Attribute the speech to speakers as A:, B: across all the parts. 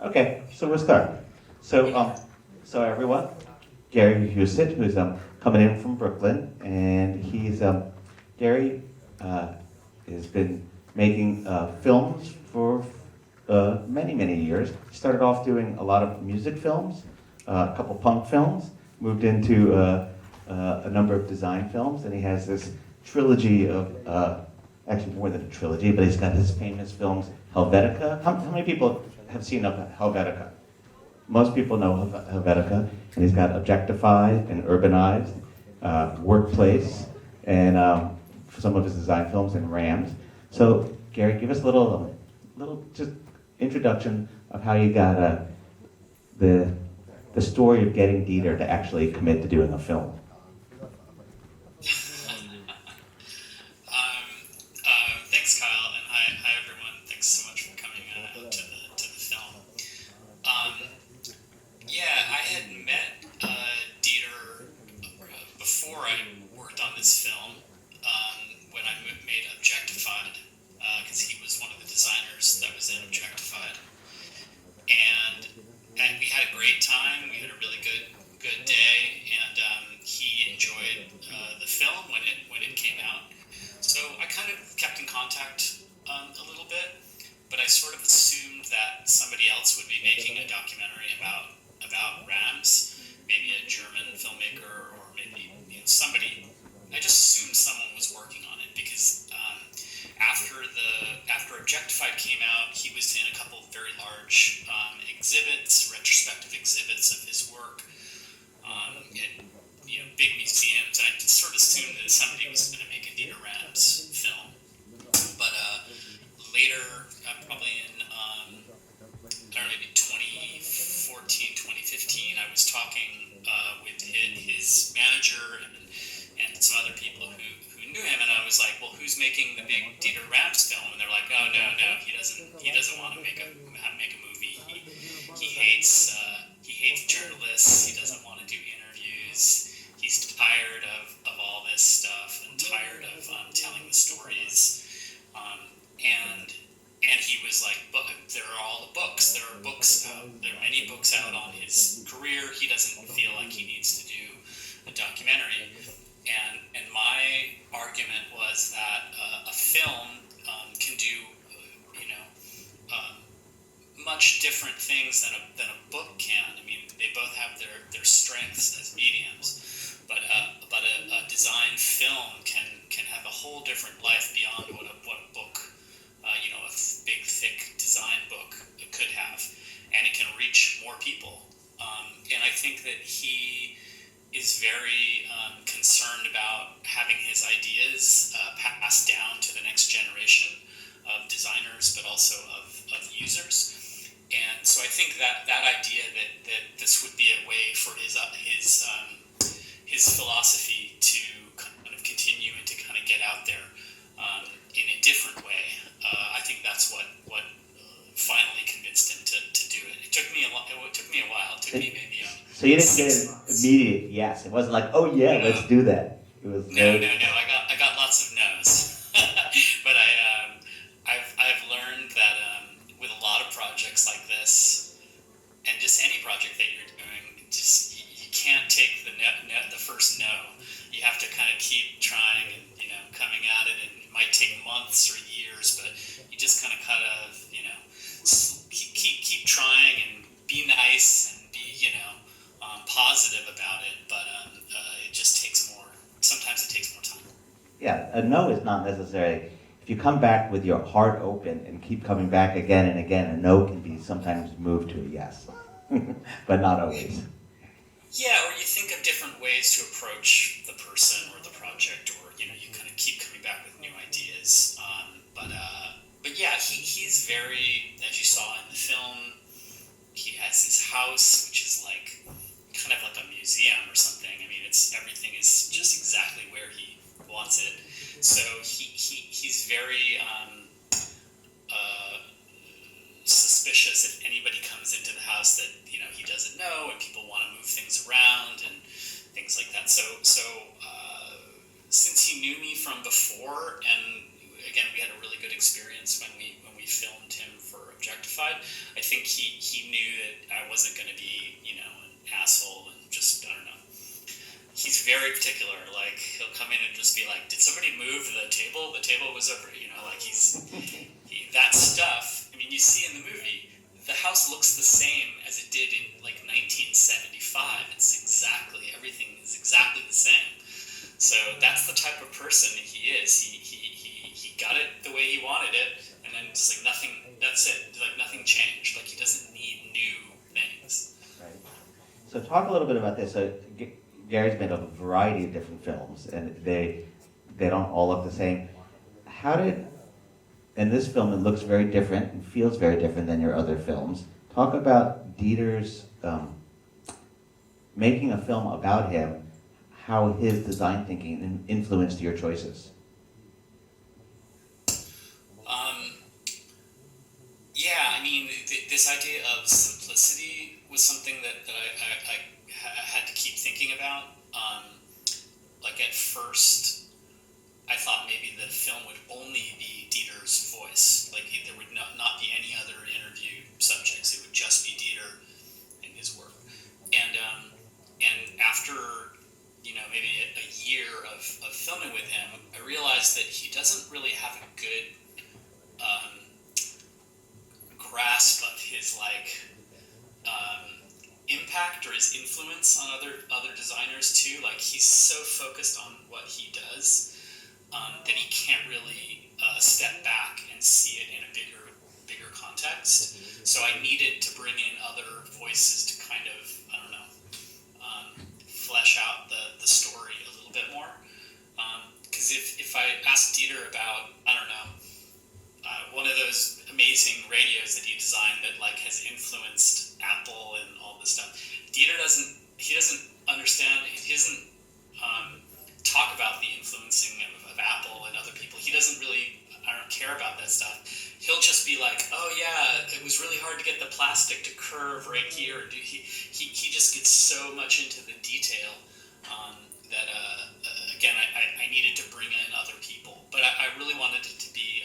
A: Okay, so we'll start. So everyone, Gary Hustwit, who's coming in from Brooklyn, and Gary has been making films for many years. He started off doing a lot of music films, a couple punk films, moved into a number of design films, and he has this trilogy of actually more than a trilogy, but he's got his famous films, Helvetica. How many people have seen Helvetica? Most people know Helvetica, and he's got Objectified and Urbanized, Workplace, and some of his design films and RAMS. So, Gary, give us a little just introduction of how you got the story of getting Dieter to actually commit to doing a film.
B: Thanks, Kyle, and hi everyone. Thanks so much for coming out to the film. I had met Dieter before I worked on this film when I made Objectified, because he was one of the designers that was in Objectified, and we had a great time. We had a really good day, and he enjoyed the film when it came out. So I kind of kept in contact a little bit, but I sort of assumed that somebody else would be making a documentary about RAMS, maybe a German filmmaker or maybe somebody. I just assumed someone was working on it because after Objectified came out, he was in a couple of very large retrospective exhibits of his work at big museums, and I just sort of assumed that somebody was going to make a Dieter RAMS film. But later, probably in maybe 2014, 2015, I was talking with his manager and some other people who knew him, and I was like, well, who's making the big Dieter RAMS film? And they're like, oh no, he doesn't want to make a movie. He hates journalists. He doesn't want to do interviews. He's tired of all this stuff and tired of telling the stories. And he was like, but there are all the books. There are books out. There are many books out on his career. He doesn't feel like he needs to do a documentary. And my argument was that a film can do much different things than a book can. I mean, they both have their strengths as mediums, but a design film can have a whole different life beyond what a book, a big thick design book could have, and it can reach more people. And I think that he is very concerned about having his ideas passed down to the next generation of designers, but also of users. And so I think that idea that this would be a way for his philosophy to kind of continue and to kind of get out there in a different way, I think that's what finally convinced him to do it. It took me a while. It took me maybe.
A: So you didn't get an immediate yes. It wasn't like, oh yeah, let's do that. It was
B: no. I got lots of no's, but I've learned that with a lot of projects like this, and just any project that you're doing, you can't take the first no. You have to kind of keep trying and coming at it, and it might take months or years, but you just kind of keep trying and be nice and be positive about it, but it just takes more. Sometimes it takes more time.
A: Yeah, a no is not necessarily. If you come back with your heart open and keep coming back again and again, a no can be sometimes moved to a yes, but not always.
B: Yeah, or you think of different ways to approach the person or the project, or you kind of keep coming back with new ideas. But yeah, he's very, as you saw in the film, he has his house, which is kind of like a museum or something. I mean, everything is just exactly where he wants it. So he's very suspicious if anybody comes into the house that he doesn't know, and people want to move things around and things like that. So since he knew me from before, and again, we had a really good experience when we filmed him for Objectified. I think he knew that I wasn't going to be, you know, an asshole and just, I don't know. He's very particular. Like, he'll come in and just be like, "Did somebody move the table? The table was over." You know, like that stuff. I mean, you see in the movie, the house looks the same as it did in like 1975. Everything is exactly the same. So that's the type of person he is. He got it the way he wanted it, and then just like nothing. That's it. Like nothing changed. Like he doesn't need new things.
A: Right. So talk a little bit about this. So Gary's made a variety of different films, and they don't all look the same. How did, in this film, it looks very different and feels very different than your other films. Talk about Dieter's making a film about him, how his design thinking influenced your choices.
B: Yeah, I mean, this idea of simplicity was something that I had to keep thinking about. Like at first, I thought maybe the film would only be Dieter's voice. Like there would not be any other interview subjects. It would just be Dieter and his work. And after, you know, maybe a year of filming with him, I realized that he doesn't really have a good grasp of his impact or his influence on other designers too. Like he's so focused on what he does that he can't really step back and see it in a bigger context. So I needed to bring in other voices to kind of, I don't know, flesh out the story a little bit more. Because if I asked Dieter about, I don't know, one of those amazing radios that he designed that like has influenced Apple and all this stuff, Dieter doesn't understand. He doesn't talk about the influencing of Apple and other people. He doesn't really, I don't care about that stuff. He'll just be like, "Oh yeah, it was really hard to get the plastic to curve right here." He just gets so much into the detail that again I needed to bring in other people, but I really wanted it to be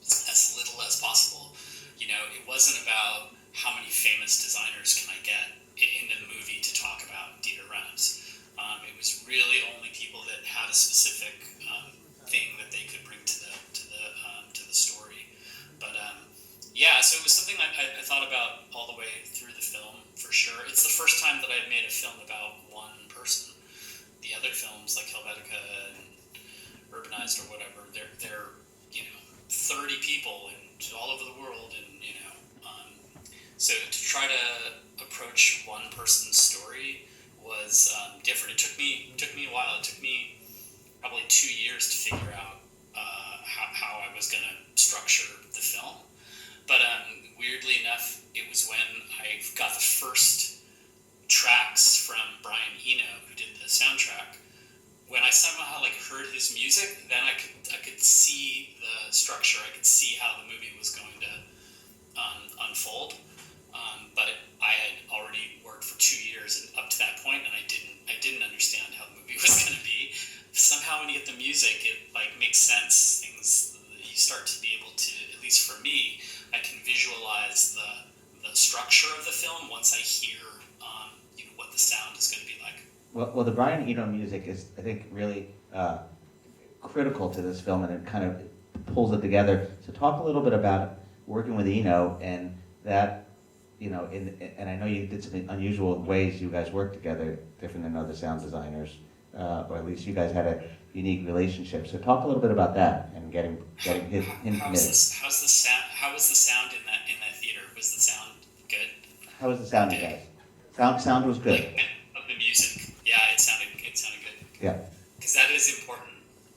B: as little as possible. You know, it wasn't about how many famous designers can I get into the movie to talk about Dieter RAMS. It was really only people that had a specific thing that they could bring to the story. But yeah, so it was something I thought about all the way through the film for sure. It's the first time that I'd made a film about one person. The other films like Helvetica and Urbanized or whatever, they're you know 30 people and all over the world, and you know, so to try to approach one person's story was different. It took me a while. It took me probably 2 years to figure out how I was going to structure the film. But weirdly enough, it was when I got the first tracks from Brian Eno, who did the soundtrack. When I somehow like heard his music, then I could see the structure. I could see how the movie was going to unfold. But I had already worked for 2 years up to that point, and I didn't understand how the movie was going to be. Somehow, when you get the music, it like makes sense. Things you start to be able to, at least for me, I can visualize the structure of the film once I hear you know, what the sound is going to be like.
A: Well, the Brian Eno music is, I think, really critical to this film, and it kind of pulls it together. So talk a little bit about working with Eno and that, you know, and I know you did some unusual ways you guys worked together, different than other sound designers, or at least you guys had a unique relationship. So talk a little bit about that and getting him committed.
B: How was the sound in that theater? Was the sound good?
A: How was the sound, you guys? Sound was good.
B: Like, of the music, yeah, it sounded good.
A: Yeah.
B: Because that is important.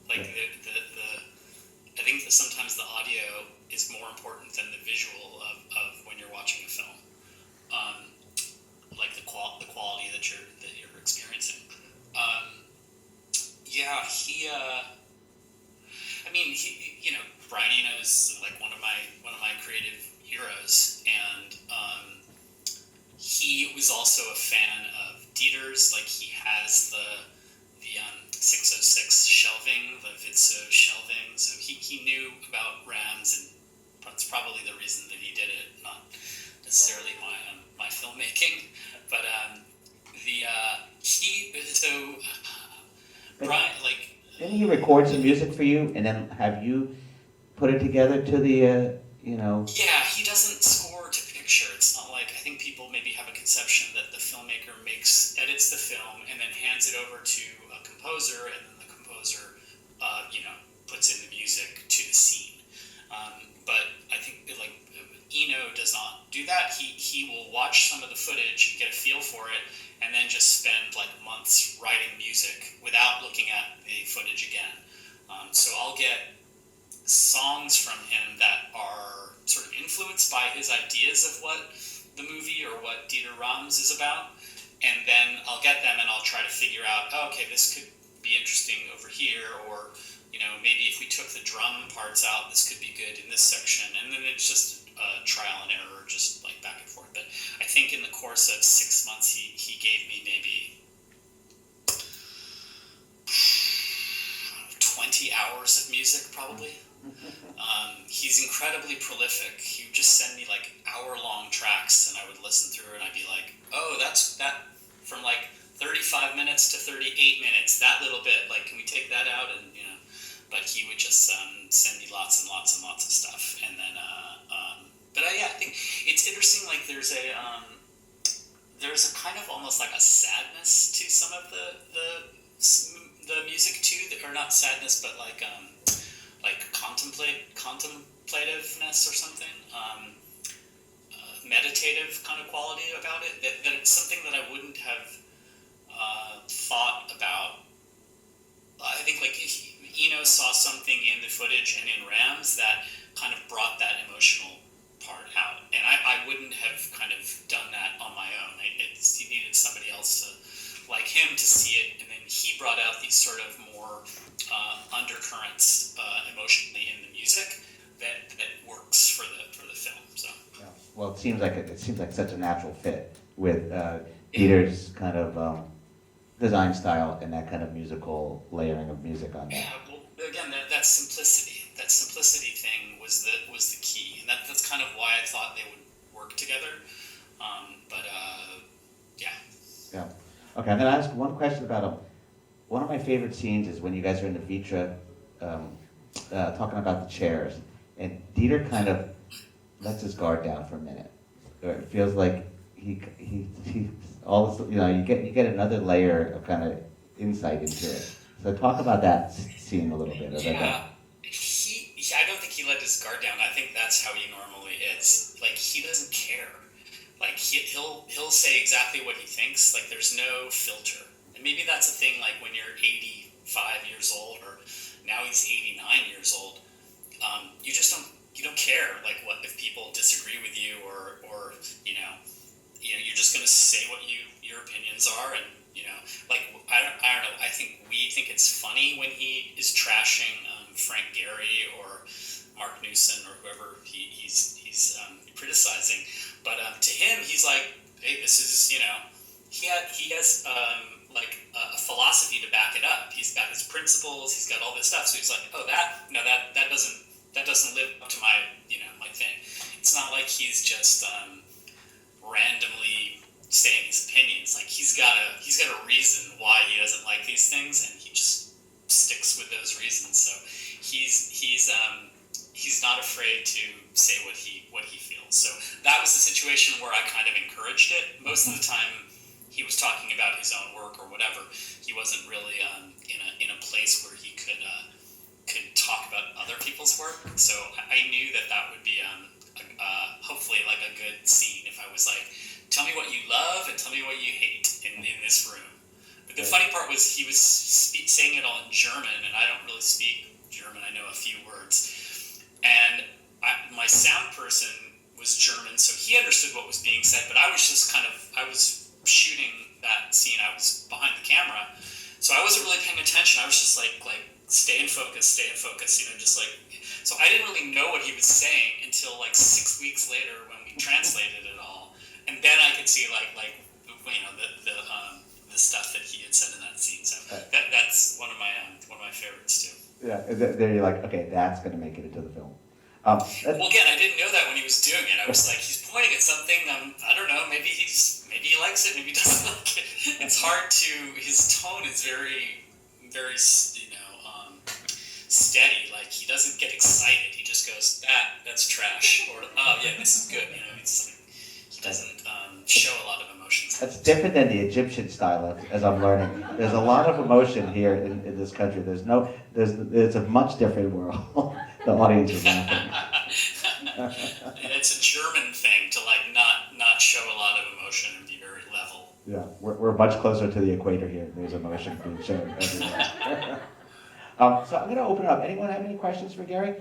B: Like I think that sometimes the audio is more important than the visual of when you're watching a film. Like the quality that you're experiencing. Yeah, he you know, Brian Eno is like one of my creative heroes, and he was also a fan of Dieter's. Like he has the 606 shelving, the Vidso shelving, so he knew So,
A: But
B: Brian, like,
A: didn't he record some music for you and then have you put it together to the, you know?
B: yeah, he doesn't score to picture. It's not like, I think people maybe have a conception that the filmmaker edits the film and then hands it over to a composer, and then the composer, puts in the music to the scene. But I think like Eno does not do that. He will watch some of the footage and get a feel for it, and then just spend like months writing music without looking at the footage again. So I'll get songs from him that are sort of influenced by his ideas of what the movie or what Dieter Rams is about, and then I'll get them and I'll try to figure out, oh, okay, this could be interesting over here, or maybe if we took the drum parts out, this could be good in this section, and then it's just trial and error, just like back and forth. But I think in the course of 6 months, he gave me maybe 20 hours of music, probably. He's incredibly prolific. He would just send me like hour-long tracks, and I would listen through, and I'd be like, oh, that's that from like 35 minutes to 38 minutes, that little bit, like, can we take that out? And but he would just send me lots and lots and lots of stuff, and then I think it's interesting. Like there's a kind of almost like a sadness to some of the music too, or not sadness, but like contemplativeness or something, meditative kind of quality about it. That it's something that I wouldn't have thought about. I think like Eno saw something in the footage and in RAMS that kind of brought that emotional part out, and I wouldn't have kind of done that on my own. He needed somebody else to like him to see it, and then he brought out these sort of more undercurrents emotionally in the music that works for the film. So
A: Yeah. Well, it seems like such a natural fit with Dieter's kind of design style and that kind of musical layering of music on that.
B: yeah, well, again, that simplicity thing was the key, and that's kind of why I thought they would work together. Yeah.
A: Yeah. Okay, I'm going to ask one question about one of my favorite scenes is when you guys are in the Vitra talking about the chairs, and Dieter kind of lets his guard down for a minute. Or it feels like he all this, you get another layer of kind of insight into it. So talk about that scene a little bit.
B: I don't think he let his guard down. I think that's how he normally is. Like he doesn't care. Like he'll say exactly what he thinks. Like there's no filter. And maybe that's a thing. Like when you're 85 years old, or now he's 89 years old, you just don't care. Like what if people disagree with you, or you're just gonna say what your opinions are, and like I don't know. I think we think it's funny when he is trashing Frank Gehry or Mark Newson or whoever he's criticizing, but to him he's like, hey, this is he has like a philosophy to back it up. He's got his principles. He's got all this stuff. So he's like, oh, that doesn't live up to my my thing. It's not like he's just randomly saying his opinions. Like he's got a reason why he doesn't like these things, and he just sticks with those reasons. So he's not afraid to say what he feels. So that was the situation where I kind of encouraged it. Most of the time he was talking about his own work or whatever. He wasn't really in a place where he could talk about other people's work. So I knew that would be hopefully like a good scene if I was like, tell me what you love and tell me what you hate in this room. But the funny part was he was saying it all in German, and I don't really speak German. I know a few words. And my sound person was German, so he understood what was being said, but I was just I was shooting that scene. I was behind the camera, so I wasn't really paying attention. I was just like stay in focus, just like. So I didn't really know what he was saying until like 6 weeks later when we translated it all, and then I could see the stuff that he had said in that scene. So that's one of my favorites too.
A: Yeah, there you're like, okay, that's going to make it into the film.
B: Well, again, I didn't know that when he was doing it. I was like, he's pointing at something. I don't know. Maybe he likes it. Maybe he doesn't like it. It's hard to. His tone is very, very, steady. Like he doesn't get excited. He just goes, that's trash, or oh yeah, this is good. He doesn't show a lot of emotions.
A: That's different than the Egyptian style, as I'm learning. There's a lot of emotion here in this country. It's a much different world. The audience is laughing.
B: It's a German thing to like not show a lot of emotion and be very level.
A: Yeah, we're much closer to the equator here. There's emotion being shown everywhere. So I'm going to open it up. Anyone have any questions for Gary?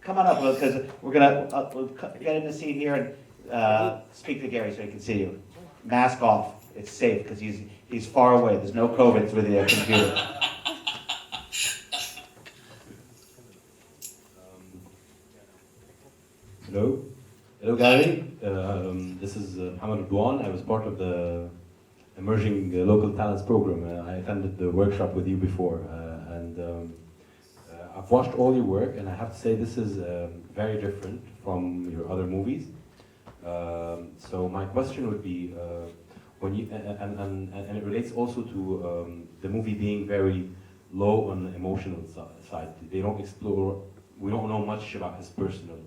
A: Come on up, because we're going to we'll get in the seat here and speak to Gary so he can see you. Mask off. It's safe because he's far away. There's no COVID through the computer.
C: Hello. Hello, Gary. This is Mohamed Douan. I was part of the Emerging Local Talents Program. I attended the workshop with you before. I've watched all your work, and I have to say this is very different from your other movies. So my question would be, when you and it relates also to the movie being very low on the emotional side. They don't explore. We don't know much about his personal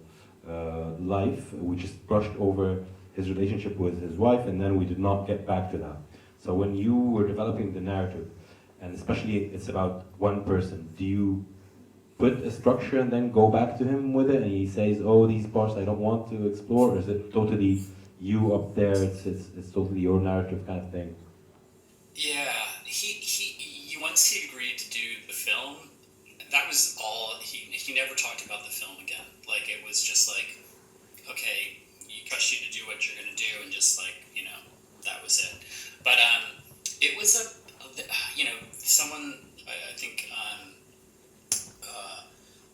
C: life. We just brushed over his relationship with his wife, and then we did not get back to that. So when you were developing the narrative, and especially it's about one person, do you put a structure and then go back to him with it, and he says, "Oh, these parts I don't want to explore," or is it totally you up there? It's totally your narrative kind of thing.
B: Yeah, he once he agreed to do the film, that was all. He never talked about the film again. Like it was just like, okay, you trust you to do what you're gonna do, and just like that was it. But it was someone I think.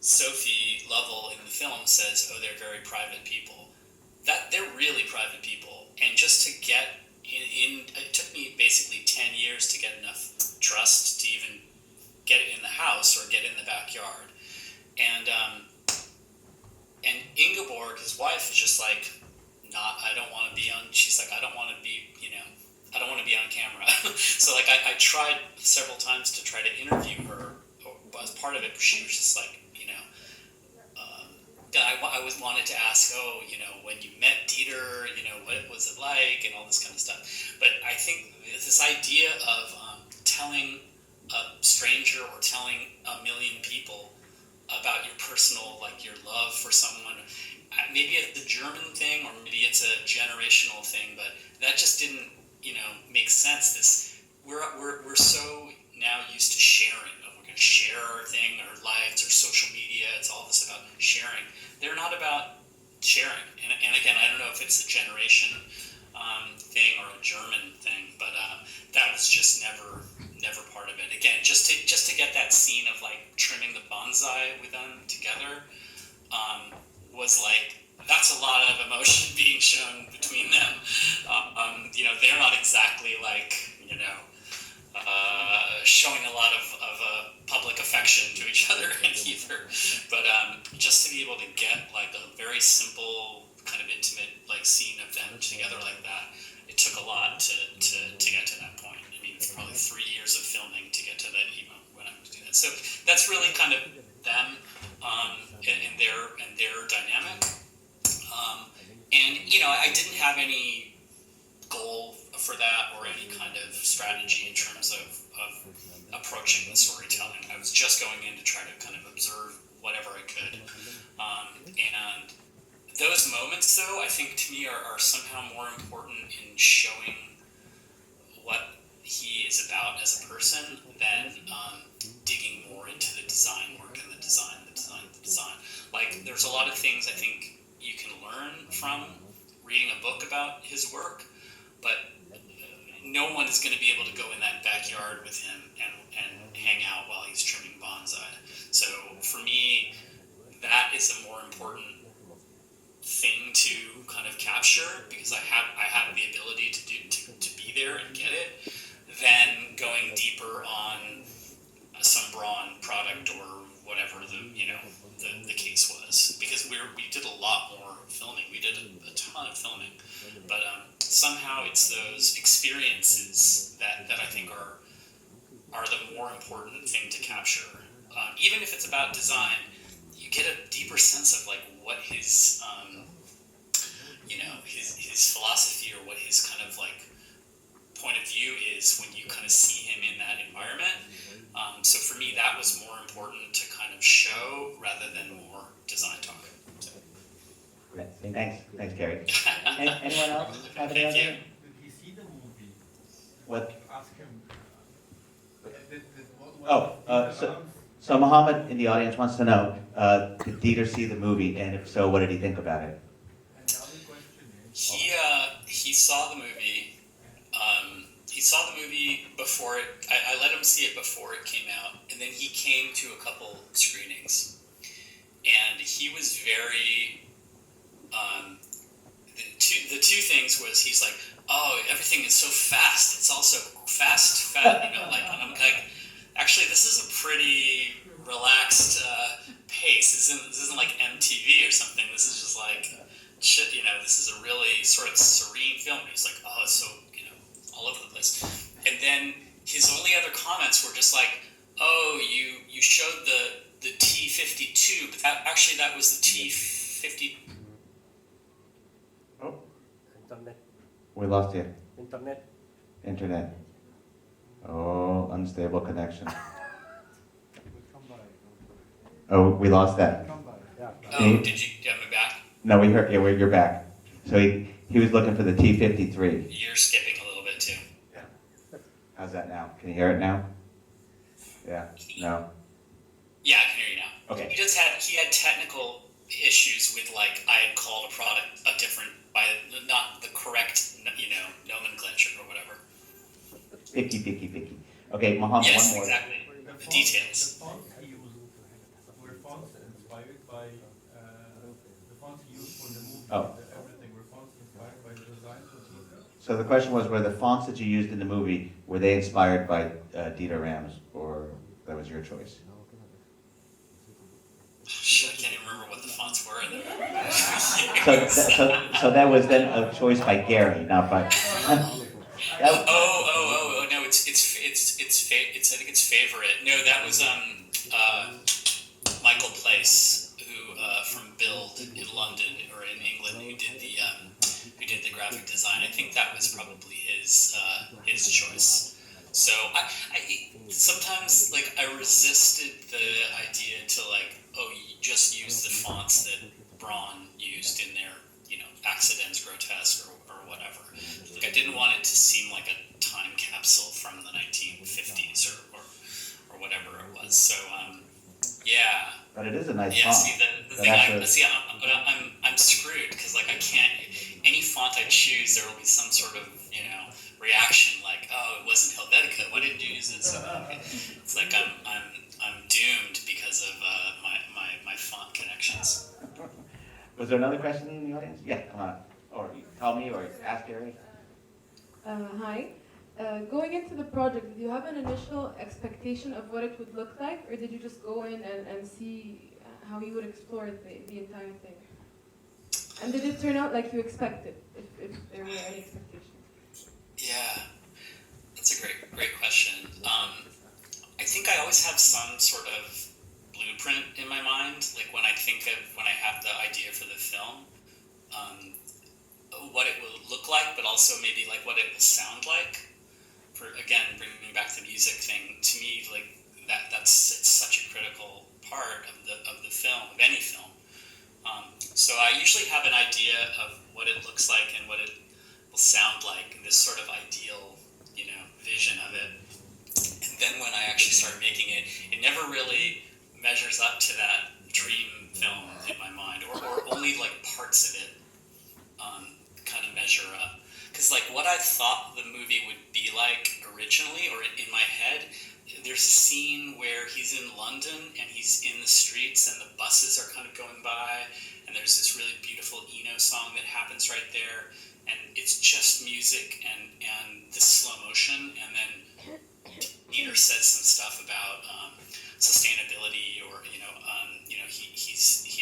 B: Sophie Lovell in the film says, "Oh, they're very private people." That they're really private people, and just to get in it took me basically 10 years to get enough trust to even get it in the house or get in the backyard. And Ingeborg, his wife, is just like, I don't want to be on. She's like, I don't want to be, I don't want to be on camera. So like I tried several times to try to interview her as part of it, but she was just like. I was wanted to ask, when you met Dieter, what was it like, and all this kind of stuff. But I think this idea of telling a stranger or telling a million people about your personal, like your love for someone, maybe it's a German thing or maybe it's a generational thing, but that just didn't, make sense. We're so now used to sharing. Share our thing, our lives, our social media. It's all this about sharing. They're not about sharing. And again, I don't know if it's a generation thing or a German thing, but that was just never part of it. Again, just to get that scene of like trimming the bonsai with them together was like, that's a lot of emotion being shown between them. They're not exactly like showing a lot of public affection to each other either, but just to be able to get like a very simple kind of intimate like scene of them together like that, it took a lot to get to that point. I mean, probably 3 years of filming to get to that when I was doing that. So that's really kind of them and their dynamic. I didn't have any goal for that or any kind of strategy in terms of approaching the storytelling. I was just going in to try to kind of observe whatever I could. And those moments, though, I think to me are somehow more important in showing what he is about as a person than digging more into the design work and the design. Like, there's a lot of things I think you can learn from reading a book about his work, but no one is going to be able to go in that backyard with him and hang out while he's trimming bonsai. So for me, that is a more important thing to kind of capture because I have the ability to be there and get it, than going deeper on some Braun product or whatever the case was, because we more important thing to capture. Even if it's about design, you get a deeper sense of like what his, his philosophy or what his kind of like point of view is when you kind of see him in that environment. So for me, that was more important to kind of show rather than more design talk. So.
A: Thanks, Gary. Anyone else have any
B: Thank you.
A: other?
D: Did he see the movie?
A: What?
D: Ask him.
A: So Mohammed in the audience wants to know, did Dieter see the movie, and if so, what did he think about it?
D: And the other question is,
B: He saw the movie. He saw the movie before it. I let him see it before it came out, and then he came to a couple screenings, and he was very. The two things was he's like, oh, everything is so fast. It's also fast, and I'm like, actually, this is a pretty relaxed pace. This isn't like MTV or something. This is just like shit. This is a really sort of serene film. And he's like, oh, it's so all over the place. And then his only other comments were just like, oh, you showed the T52, but that was the T50.
A: Oh,
E: Internet.
A: we lost you.
E: Internet.
A: Oh, unstable connection.
D: we'll come by.
A: Oh, we lost that.
D: Come by.
E: Yeah.
B: Oh, did you get me back?
A: No, we heard. Yeah, you're back. So he was looking for the T53.
B: You're skipping a little bit too.
A: How's that now? Can you hear it now? Yeah. No.
B: Yeah, I can hear you now.
A: Okay.
B: He had technical issues with like I had called a product a different by not the correct nomenclature or whatever.
A: Picky. Okay, Mohammed,
B: Yes,
A: one more.
B: Exactly. The details.
D: The fonts he used were fonts inspired by the fonts he used for the movie.
A: Oh.
D: Everything were fonts inspired by the design for Dieter.
A: So the question was, were the fonts that you used in the movie, were they inspired by Dieter RAMS, or that was your choice?
B: Shit, I can't even remember what the fonts were in the movie.
A: So that was then a choice by Gary, not by.
B: Oh no, it's I think it's favorite. No, that was Michael Place, who from Build in London or in England, who did the graphic design. I think that was probably his choice. So I sometimes like I resisted the idea to like, oh, you just use the fonts that Braun used in their Accidents Grotesque or whatever. Like I didn't want it to seem like a time capsule from the 1950s or whatever it was. So yeah.
A: But it is a nice
B: Yeah,
A: font.
B: see the thing I'm screwed because like I can't any font I choose there will be some sort of reaction like, oh, it wasn't Helvetica, why didn't you use it? So it's like I'm doomed because of my font connections.
A: Was there another question in the audience? Yeah, come on. Or you tell me, or ask Gary.
F: Hi. Going into the project, did you have an initial expectation of what it would look like, or did you just go in and see how you would explore the entire thing? And did it turn out like you expected, if there were any expectations?
B: Yeah, that's a great question. I think I always have some sort of blueprint in my mind, like when I have the idea for the film, what it will look like, but also maybe like what it will sound like. For again, bringing back the music thing, to me, like it's such a critical part of the film, of any film. So I usually have an idea of what it looks like and what it will sound like, and this sort of ideal, vision of it. And then when I actually start making it, it never really measures up to that dream film in my mind, or only like parts of it kind of measure up. Because like what I thought the movie would be like originally, or in my head, there's a scene where he's in London and he's in the streets and the buses are kind of going by, and there's this really beautiful Eno song that happens right there, and it's just music and this slow motion, and then Dieter says some stuff about sustainability, or he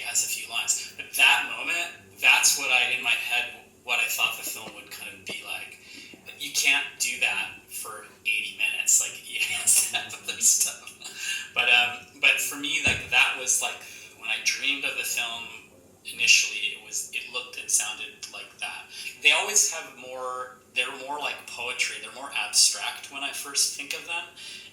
B: has a few lines. But that moment, that's what in my head, what I thought the film would kind of be like. But you can't do that for 80 minutes. Like, there's was like, when I dreamed of the film initially, it looked and sounded like that. They always have they're more like poetry, they're more abstract when I first think of them,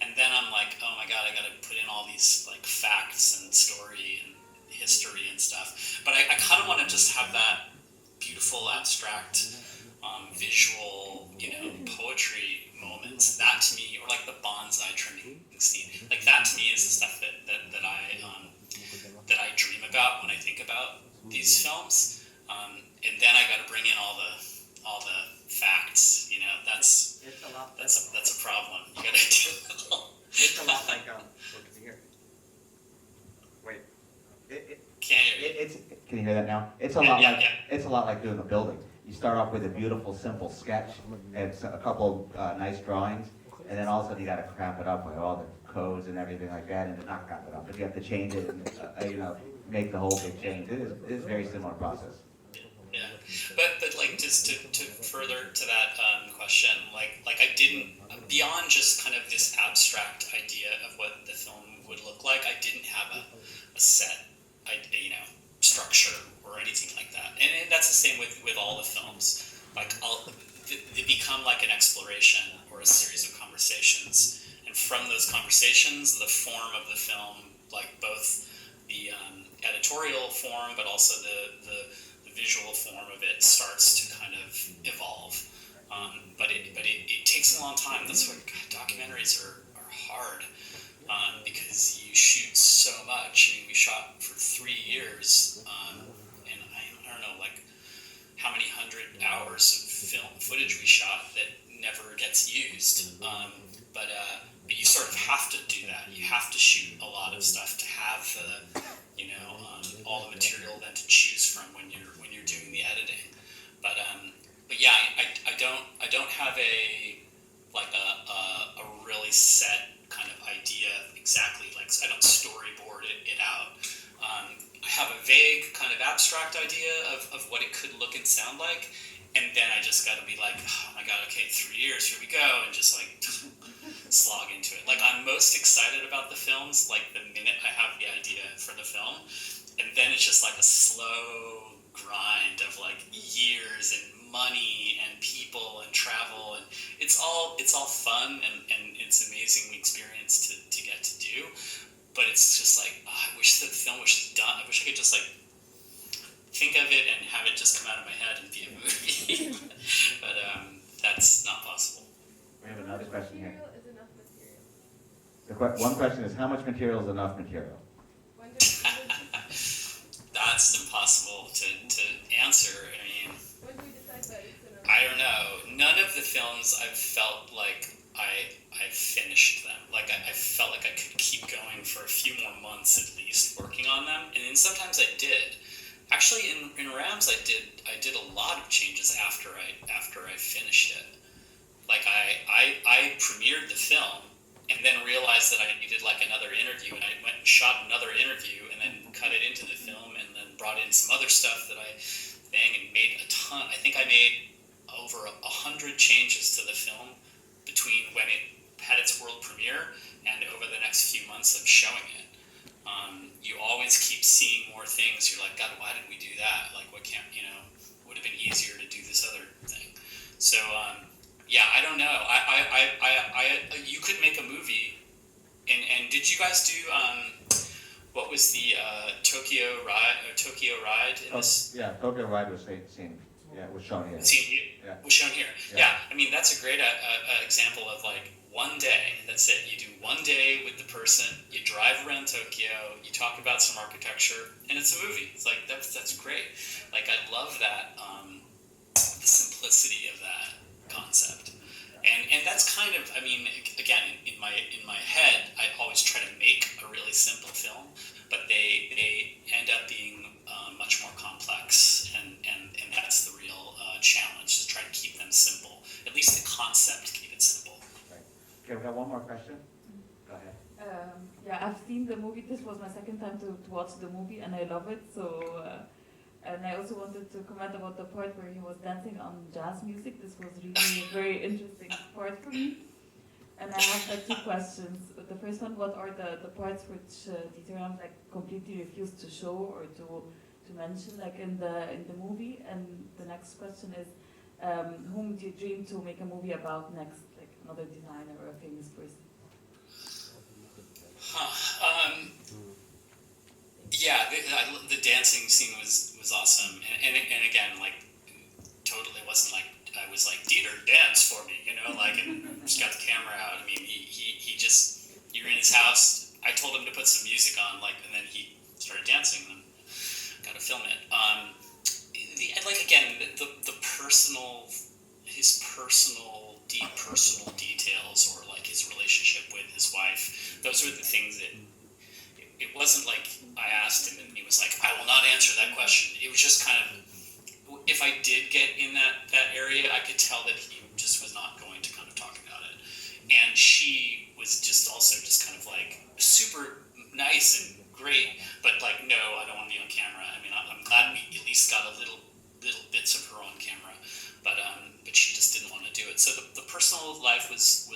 B: and then I'm like, oh my god, I gotta put in all these like facts and story and history and stuff. But I kind of want to just have that beautiful abstract visual, poetry moments. That to me, or like the bonsai trimming scene, like that to me is the stuff that I dream about when I think about these films. And then I got to bring in all the facts. That's
E: It's a lot.
B: that's a problem. You got to do.
E: It's a lot like here. Wait.
B: Can't hear you.
A: It's can you hear that now? It's a lot like
B: Yeah.
A: it's a lot like doing a building. You start off with a beautiful, simple sketch and a couple nice drawings, and then all of a sudden you got to crap it up with all the codes and everything like that, and not crap it up, but you have to change it and make the whole big change. It is a very similar process.
B: Yeah, but like just to further to that question, like I didn't, beyond just kind of this abstract idea of what the film would look like, I didn't have a set, structure or anything like that. And that's the same with all the films. Like they become like an exploration or a series of conversations, and from those conversations, the form of the film, like both the editorial form, but also the visual form of it starts to kind of evolve. But it takes a long time. That's why documentaries are hard, because you shoot so much. I mean, we shot for 3 years, and I don't know, like how many hundred hours of film footage we shot that never gets used. But you sort of have to do that. You have to shoot a lot of stuff to have all the material then to choose from when you're doing the editing. But yeah, I don't have a really set kind of idea exactly, like I don't storyboard it out. I have a vague kind of abstract idea of what it could look and sound like, and then I just got to be like, oh my god, okay, 3 years, here we go, and just like slog into it. Like I'm most excited about the films like the minute I have the idea for the film, and then it's just like a slow grind of like years and money and people and travel, and it's all fun and it's an amazing experience to get to do. But it's just like, I wish that the film was just done. I wish I could just like think of it and have it just come out of my head and be a movie. But that's not possible.
A: We have another question here.
F: Material is enough material.
A: One question is, how much material is enough material?
B: That's impossible to answer. I mean,
F: When do you decide that it's enough?
B: I don't know. None of the films I've felt like I finished them. Like I felt like I could keep going for a few more months at least working on them, and then sometimes I did. Actually, in RAMS, I did a lot of changes after I finished it. Like I premiered the film, and then realized that I needed like another interview, and I went and shot another interview, and then cut it into the film, and then brought in some other stuff that I and made a ton. I think I made over 100 changes to the film between when it had its world premiere and over the next few months of showing it. You always keep seeing more things. You're like, God, why did we do that? Like, what can't, would have been easier to do this other thing. So, yeah, I don't know. You could make a movie, and did you guys do, what was the Tokyo Ride in this?
A: Yeah, Tokyo Ride was seen. Yeah, it was shown here. Yeah.
B: Was shown here.
A: Yeah.
B: Yeah, I mean, that's a great example of like one day. That's it. You do one day with the person. You drive around Tokyo. You talk about some architecture, and it's a movie. It's like that's great. Like I love that the simplicity of that concept, and that's kind of. I mean, again, in my head, I always try to make a really simple film, but they end up being much more complex, and that's the real challenge, is try to keep them simple. At least the concept, keep it simple.
A: Right. Okay, we got one more question. Go ahead.
G: Yeah, I've seen the movie. This was my second time to watch the movie, and I love it. So, and I also wanted to comment about the part where he was dancing on jazz music. This was really a very interesting part for me. And I have like 2 questions. The first one, what are the parts which Dieter Rams like completely refused to show or to mention like in the movie? And the next question is, whom do you dream to make a movie about next, like another designer or a famous person?
B: Yeah, the dancing scene was awesome, and again, like, totally wasn't like I was like, Dieter, dance for me, you know, like, and just got the camera out. I mean, he just, you're in his house. I told him to put some music on, like, and then he started dancing, and got to film it. And like again, the personal, his personal, deep personal details, or like his relationship with his wife. Those were the things that. It wasn't like I asked him and he was like, I will not answer that question. It was just kind of, if I did get in that area, I could tell that he just was not going to kind of talk about it. And she was just also just kind of like super nice and great, but like, no, I don't want to be on camera. I mean, I'm glad we at least got a little bits of her on camera, but she just didn't want to do it. So the personal life was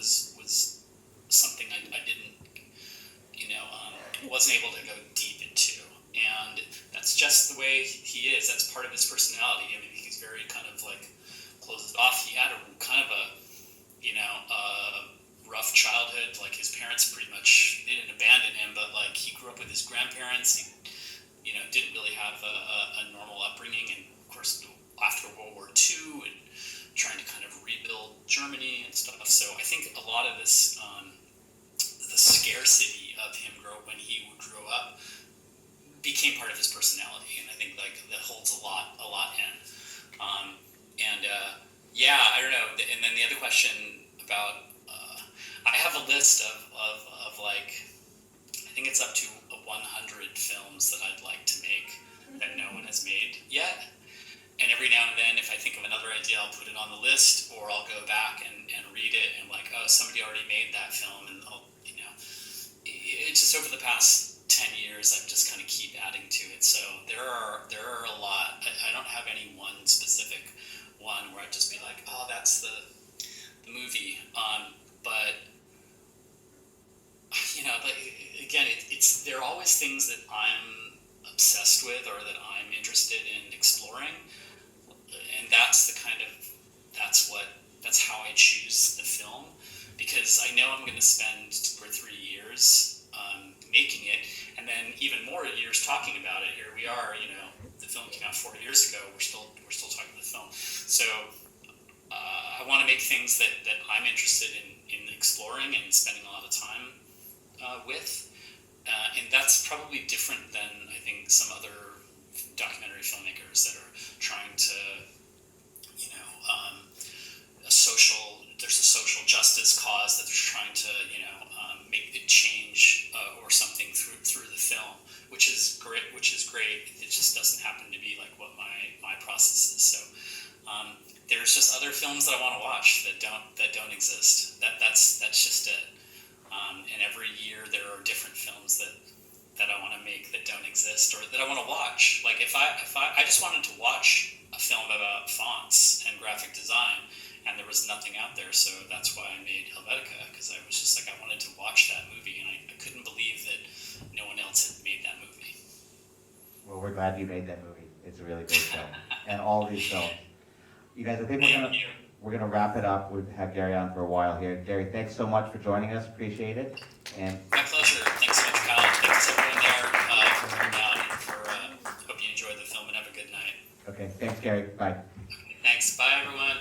B: something I didn't, you know, wasn't able to go deep into, and that's just the way he is. That's part of his personality. I mean, he's very kind of like closed off. He had a kind of a, you know, rough childhood. Like his parents pretty much, they didn't abandon him, but like he grew up with his grandparents. He, you know, didn't really have a normal upbringing, and of course after World War II and trying to kind of rebuild Germany and stuff. So I think a lot of this, the scarcity of him when he grew up became part of his personality, and I think like that holds a lot in. Yeah, I don't know. And then the other question about, I have a list of like, I think it's up to 100 films that I'd like to make that no one has made yet. And every now and then, if I think of another idea, I'll put it on the list, or I'll go back and read it and like, oh, somebody already made that film, and I'll, you know, it's just over the past 10 years, I've just kind of keep adding to it. So there are a lot. I don't have any one specific one where I'd just be like, oh, that's the movie. But you know, like again, there are always things that I'm obsessed with or that I'm interested in exploring, and that's how I choose the film, because I know I'm going to spend 2 or 3 years making it, and then even more years talking about it. Here we are, you know, the film came out 4 years ago. We're still talking about the film. So I want to make things that I'm interested in exploring and spending a lot of time with, and that's probably different than I think some other documentary filmmakers that are trying to, you know, there's a social justice cause that they're trying to, you know, make it change or something through the film, which is great. It just doesn't happen to be like what my process is. So there's just other films that I want to watch that don't exist. That's just it. And every year there are different films that I want to make that don't exist, or that I want to watch. Like if I just wanted to watch a film about fonts and graphic design, and there was nothing out there, so that's why I made Helvetica, because I was just like, I wanted to watch that movie, and I couldn't believe that no one else had made that movie.
A: Well, we're glad you made that movie. It's a really great film, and all these films. You guys, I think we're gonna wrap it up. We've had Gary on for a while here. Gary, thanks so much for joining us. Appreciate it. And
B: my pleasure. Thanks so much, Kyle. Thanks everyone there for coming out, and for hope you enjoyed the film and have a good night.
A: okay, thanks, Gary. Bye.
B: Thanks. Bye, everyone.